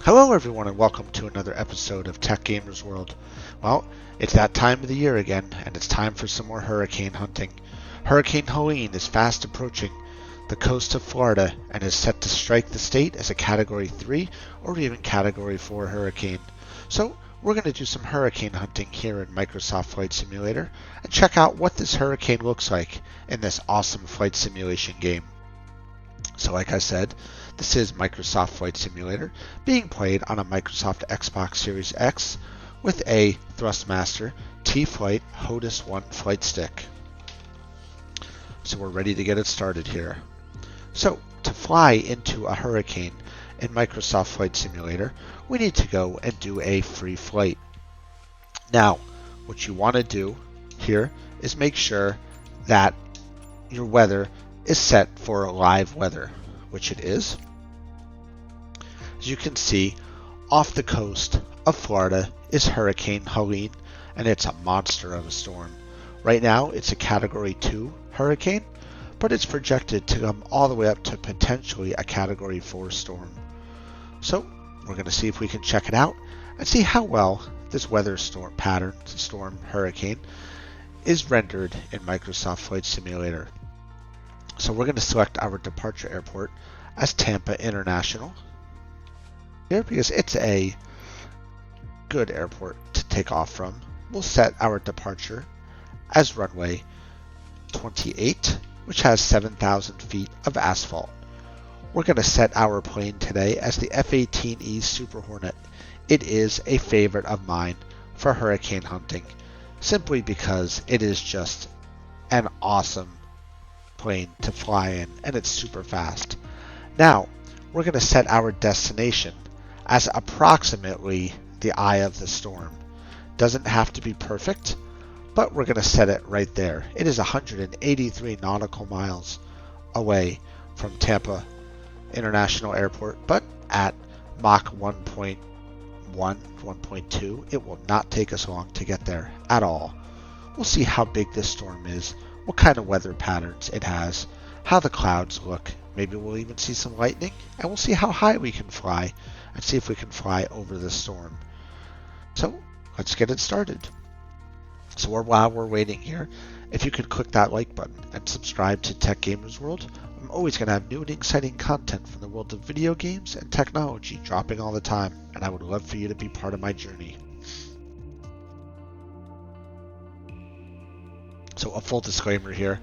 Hello everyone and welcome to another episode of Tech Gamers World. Well, it's that time of the year again, and it's time for some more hurricane hunting. Hurricane Helene is fast approaching the coast of Florida and is set to strike the state as a Category 3 or even Category 4 hurricane. So we're going to do some hurricane hunting here in Microsoft Flight Simulator and check out what this hurricane looks like in this awesome flight simulation game. So like I said, this is Microsoft Flight Simulator being played on a Microsoft Xbox Series X with a Thrustmaster T.Flight HOTAS 1 flight stick. So we're ready to get it started here. So to fly into a hurricane in Microsoft Flight Simulator, we need to go and do a free flight. Now, what you want to do here is make sure that your weather is set for live weather, which it is. As you can see, off the coast of Florida is Hurricane Helene, and it's a monster of a storm. Right now, it's a Category 2 hurricane, but it's projected to come all the way up to potentially a Category 4 storm. So, we're going to see if we can check it out and see how well this weather storm pattern, storm, hurricane, is rendered in Microsoft Flight Simulator. So we're going to select our departure airport as Tampa International here because it's a good airport to take off from. We'll set our departure as runway 28, which has 7,000 feet of asphalt. We're going to set our plane today as the F-18E Super Hornet. It is a favorite of mine for hurricane hunting, simply because it is just an awesome plane to fly in, and it's super fast. Now, we're going to set our destination as approximately the eye of the storm. Doesn't have to be perfect, but we're going to set it right there. It is 183 nautical miles away from Tampa International Airport, but at Mach 1.1, 1.2, it will not take us long to get there at all. We'll see how big this storm is, what kind of weather patterns it has, how the clouds look. Maybe we'll even see some lightning, and we'll see how high we can fly and see if we can fly over the storm. So let's get it started. So while we're waiting here, if you could click that like button and subscribe to Tech Gamers World, I'm always going to have new and exciting content from the world of video games and technology dropping all the time, and I would love for you to be part of my journey. So a full disclaimer here,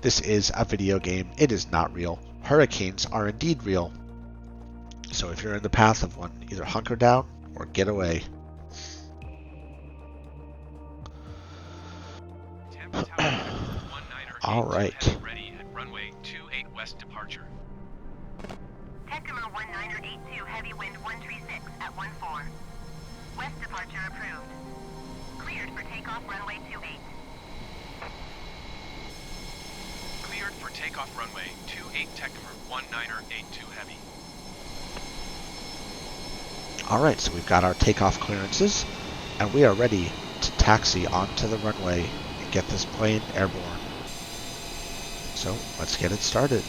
this is a video game, it is not real. Hurricanes are indeed real. So if you're in the path of one, either hunker down or get away. All right. Ready at runway 28 west departure. Takeoff 1982 heavy wind 136 at 14. West departure approved. Cleared for takeoff runway 28. Cleared for takeoff runway 28 Takeoff 1982 heavy. All right, so we've got our takeoff clearances, and we are ready to taxi onto the runway and get this plane airborne. So let's get it started.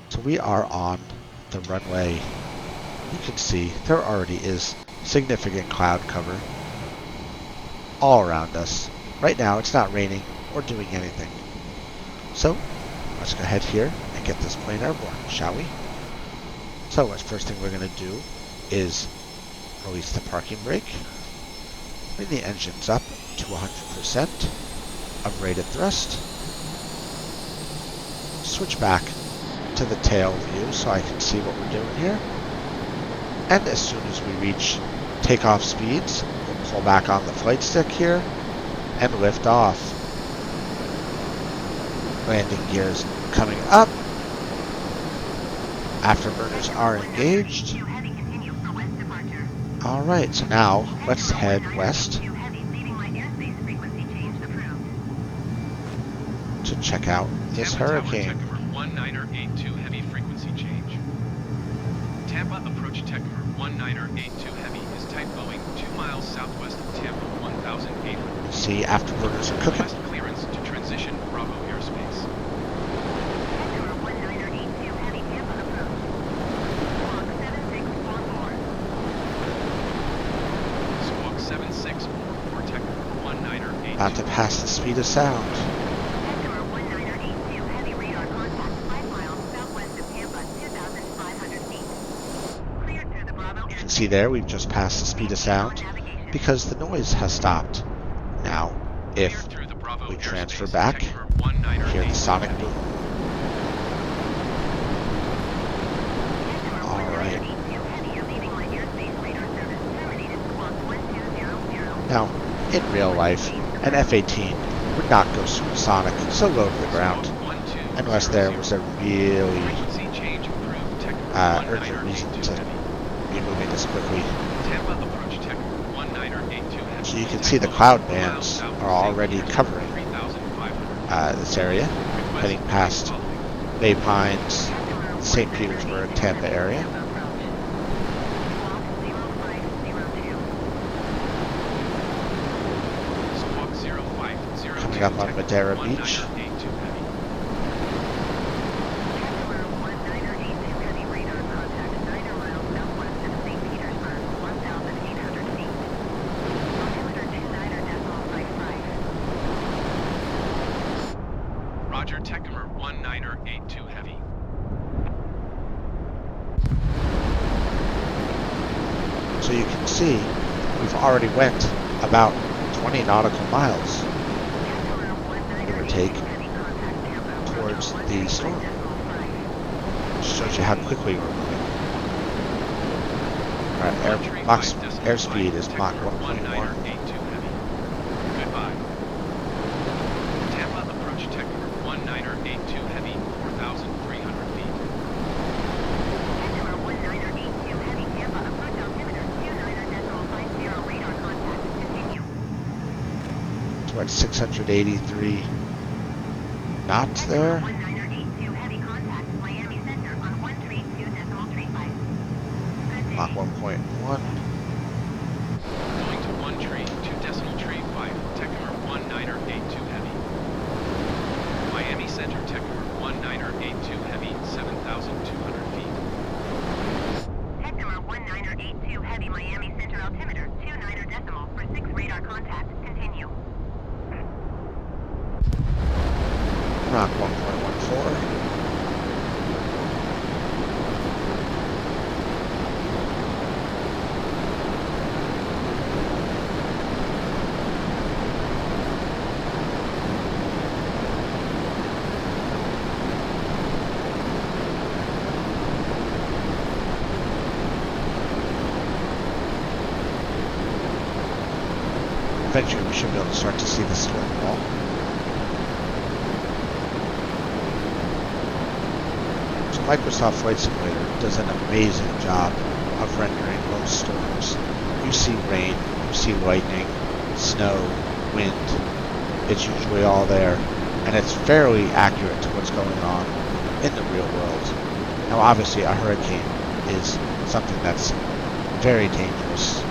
So we are on the runway. You can see there already is significant cloud cover all around us. Right now it's not raining or doing anything. So let's go ahead here and get this plane airborne, shall we? So the first thing we're going to do is release the parking brake, bring the engines up to 100% of rated thrust, switch back to the tail view so I can see what we're doing here, and as soon as we reach takeoff speeds, we'll pull back on the flight stick here and lift off. Landing gears coming up, afterburners are engaged. Alright, so now let's head west to check out this hurricane. 1982 heavy frequency change. Tampa approach Takeoff 1982 heavy is type Boeing 2 miles southwest of Tampa 1800. See, afterburners are cooking. Request clearance to transition Bravo airspace. Takeoff 1982 heavy Tampa approach. Mach 76 About to pass the speed of sound. Customer 1982, heavy radar contact 5 miles southwest of Tampa, 2,500 feet. Cleared through the Bravo You can see there we've just passed the speed of sound because the noise has stopped. Now, if Cleared through the Bravo we transfer airspace, back, Tech hear the sonic boom. Alright. Now, in real life, an F-18 would not go supersonic so low to the ground unless there was a really Frequency change approved. Tech urgent reason to be moving this quickly. Tampa approach Tech 1982 heavy. So you can see the cloud bands are already covering this area, heading past Bay Pines, St. Petersburg, Tampa area. Coming up on Madeira Beach. Roger, Techimer 1982 heavy. So you can see we've already went about 20 nautical miles, give or take, towards the storm. Which shows you how quickly we're moving. Alright, Mach's airspeed is Mach 1.1. Goodbye. Tampa approach Techimer 1982 heavy, 4,300 feet. Customer 1982 heavy Tampa approach altimeter 29.50 radar contact. Continue. Towards 683 knots there. 1982 heavy contact Miami Center on 132.35. Mach 1.1. Going to 1 tree, 2.35, Techimer 1982 heavy. Miami Center, Techimer 1982 heavy, 7,200 feet. Customer 1982 heavy Miami Center altimeter 29 for 6 radar contact. Continue. Mach 1.14. Eventually we should be able to start to see the storm wall. So Microsoft Flight Simulator does an amazing job of rendering most storms. You see rain, you see lightning, snow, wind. It's usually all there, and it's fairly accurate to what's going on in the real world. Now obviously a hurricane is something that's very dangerous,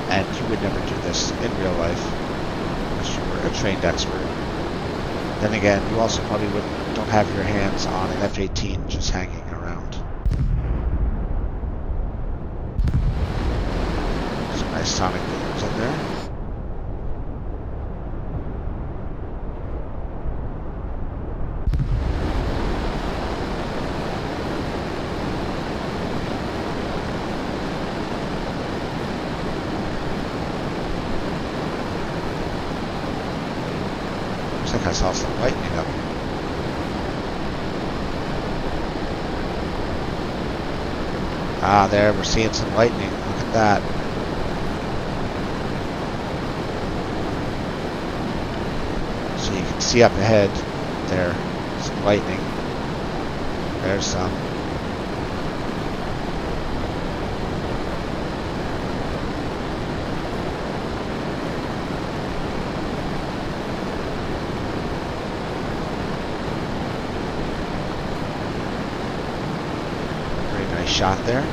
and you would never do this in real life unless you were a trained expert. Then again, you also probably don't have your hands on an F-18 just hanging around. Some nice sonic booms in there. Looks like I saw some lightning up. Ah, there, we're seeing some lightning. Look at that. So you can see up ahead there, some lightning. There's some. Shot there.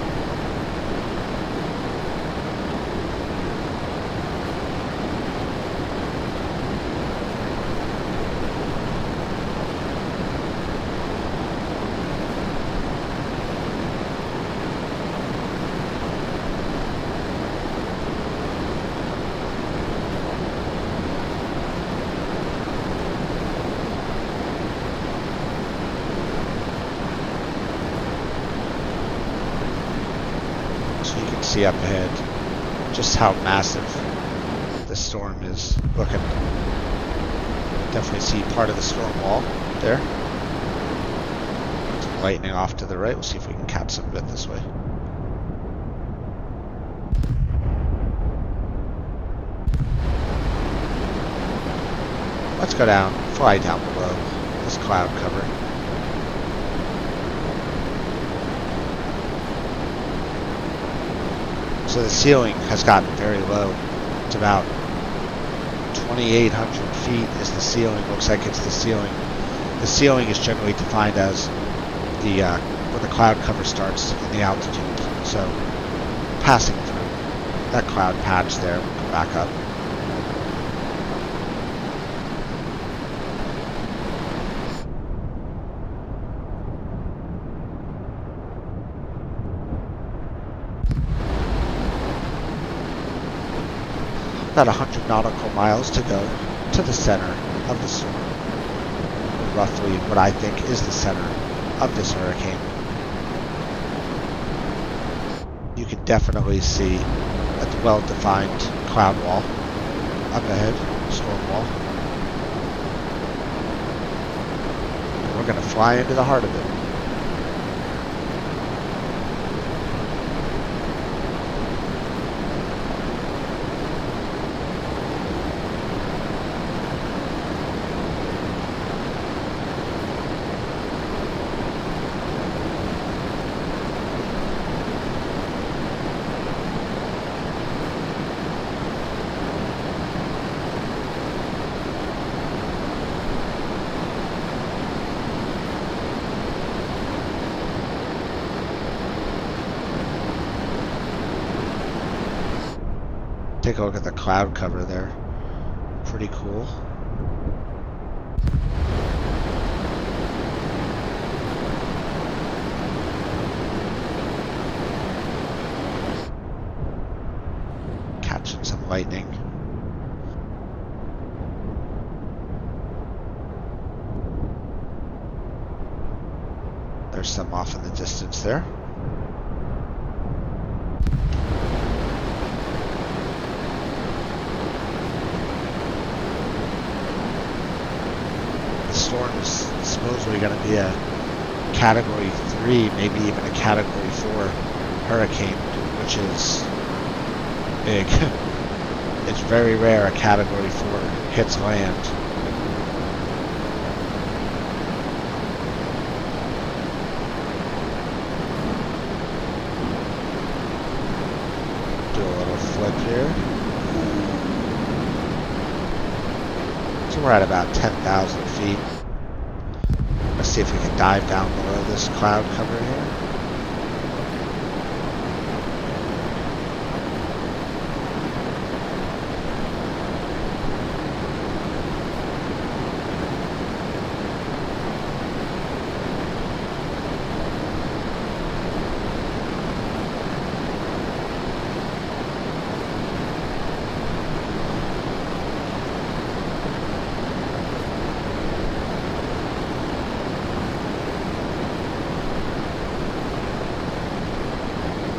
see up ahead just how massive the storm is looking. Definitely see part of the storm wall there. Some lightning off to the right. We'll see if we can catch some of it this way. Let's go down, fly down below this cloud cover. So the ceiling has gotten very low. It's about 2,800 feet is the ceiling. Looks like it's the ceiling. The ceiling is generally defined as the where the cloud cover starts in the altitude. So passing through that cloud patch there, we'll go back up. About 100 nautical miles to go to the center of the storm. Roughly what I think is the center of this hurricane. You can definitely see a well-defined cloud wall up ahead, storm wall. We're going to fly into the heart of it. Take a look at the cloud cover there. Pretty cool. Catching some lightning. There's some off in the distance there. Storm is supposedly going to be a Category 3, maybe even a Category 4 hurricane, which is big. It's very rare a Category 4 hits land. Do a little flip here. So we're at about 10,000 feet. Let's see if we can dive down below this cloud cover here.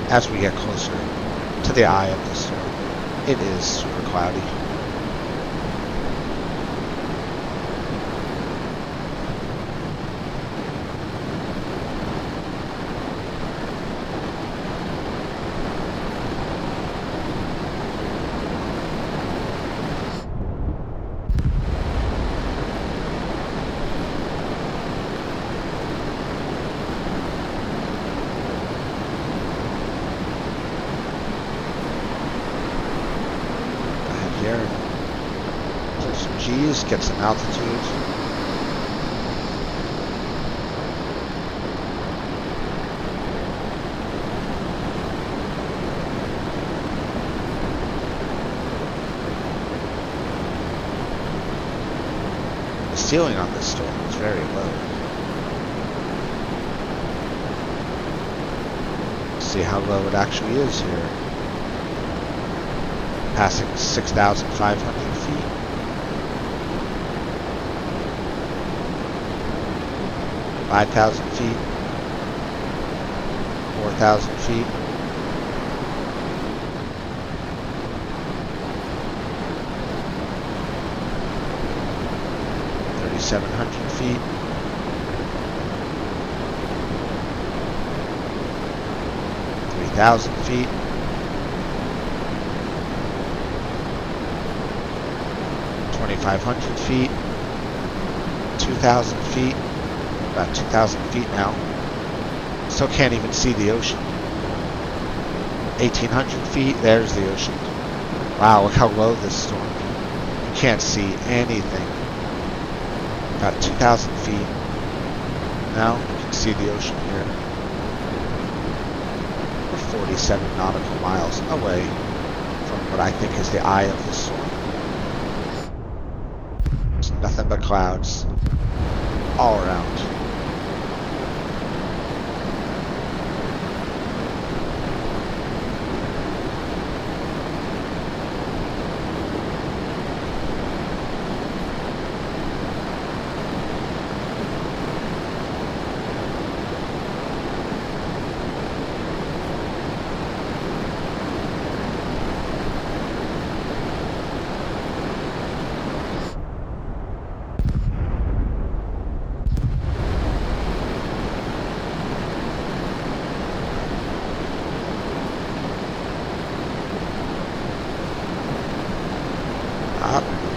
As we get closer to the eye of the storm, it is super cloudy. Pull some G's, get some altitude. The ceiling on this storm is very low. Let's see how low it actually is here. Passing 6,500 feet. $5,000 feet. 4,000 feet. 2,700 feet. ,000 feet. 2,500 feet. 2,000 feet. About 2,000 feet now. Still can't even see the ocean. 1,800 feet. There's the ocean. Wow, look how low this storm. You can't see anything. About 2,000 feet. Now you can see the ocean here. 47 nautical miles away from what I think is the eye of the storm. There's nothing but clouds all around.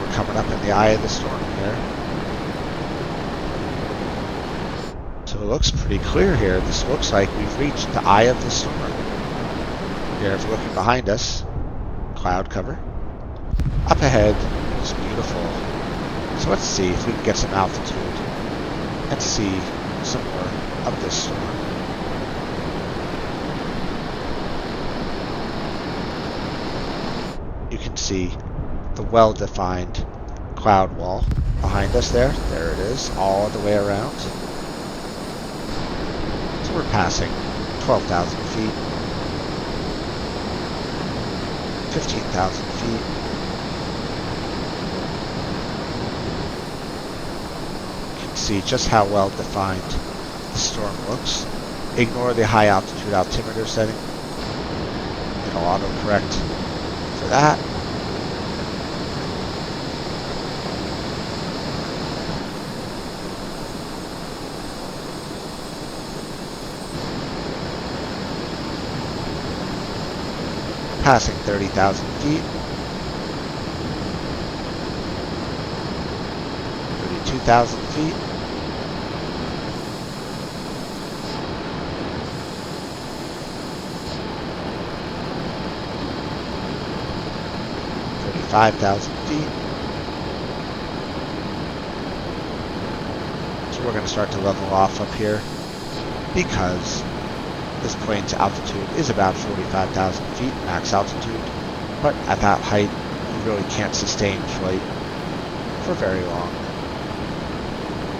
We're coming up in the eye of the storm here. So it looks pretty clear here. This looks like we've reached the eye of the storm. Here, if you're looking behind us, cloud cover. Up ahead, it's beautiful. So let's see if we can get some altitude and see some more of this storm. You can see the well-defined cloud wall behind us there. There it is, all the way around. So we're passing 12,000 feet, 15,000 feet. You can see just how well-defined the storm looks. Ignore the high altitude altimeter setting. It'll auto-correct for that. Passing 30,000 feet. 32,000 feet. 35,000 feet. So we're going to start to level off up here because this plane's altitude is about 45,000 feet, max altitude, but at that height, you really can't sustain flight for very long.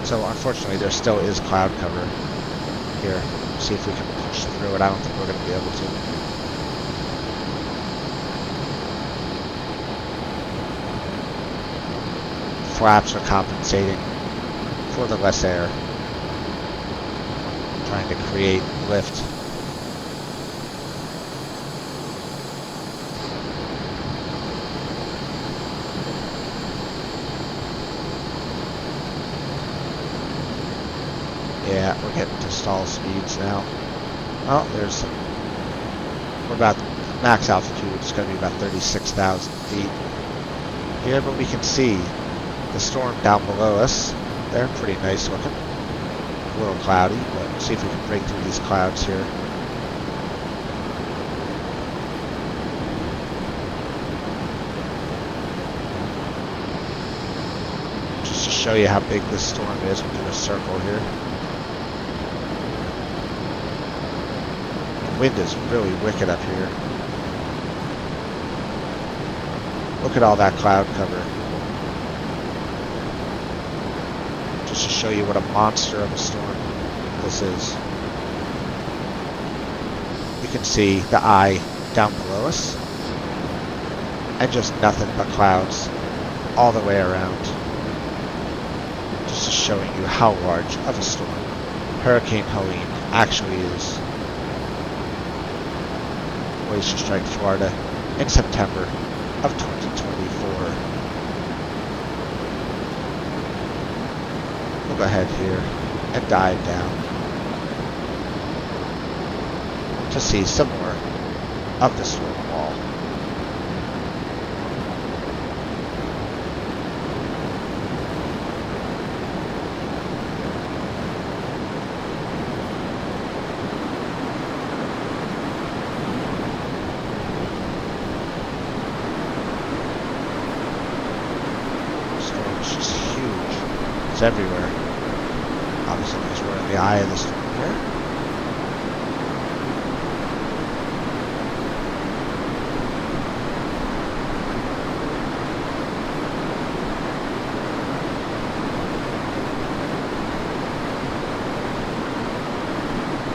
So unfortunately, there still is cloud cover here. See if we can push through it. I don't think we're going to be able to. Flaps are compensating for the less air, trying to create lift. Yeah, we're getting to stall speeds now. Oh, we're about max altitude. It's going to be about 36,000 feet here, but we can see the storm down below us. They're pretty nice looking. A little cloudy, but see if we can break through these clouds here. Just to show you how big this storm is, we'll do a circle here. Wind is really wicked up here. Look at all that cloud cover. Just to show you what a monster of a storm this is. You can see the eye down below us, and just nothing but clouds all the way around. Just showing you how large of a storm Hurricane Helene actually is. Poised to strike Florida in September of 2024. go ahead here and dive down to see some more of the storm wall. Everywhere. Obviously, because we're in the eye of the storm here.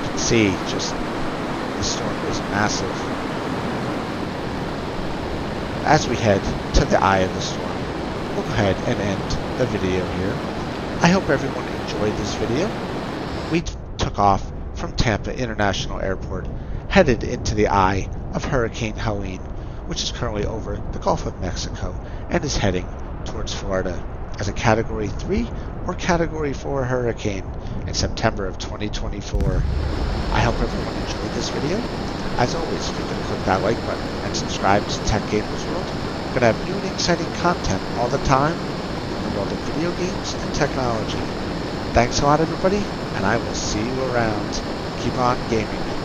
You can see just the storm is massive. As we head to the eye of the storm, we'll go ahead and end the video here. I hope everyone enjoyed this video. We took off from Tampa International Airport, headed into the eye of Hurricane Helene, which is currently over the Gulf of Mexico and is heading towards Florida as a Category 3 or Category 4 hurricane in September of 2024. I hope everyone enjoyed this video. As always, if you can click that like button and subscribe to Tech Gamers World. We're going to have new and exciting content all the time. World of video games and technology. Thanks a lot, everybody, and I will see you around. Keep on gaming.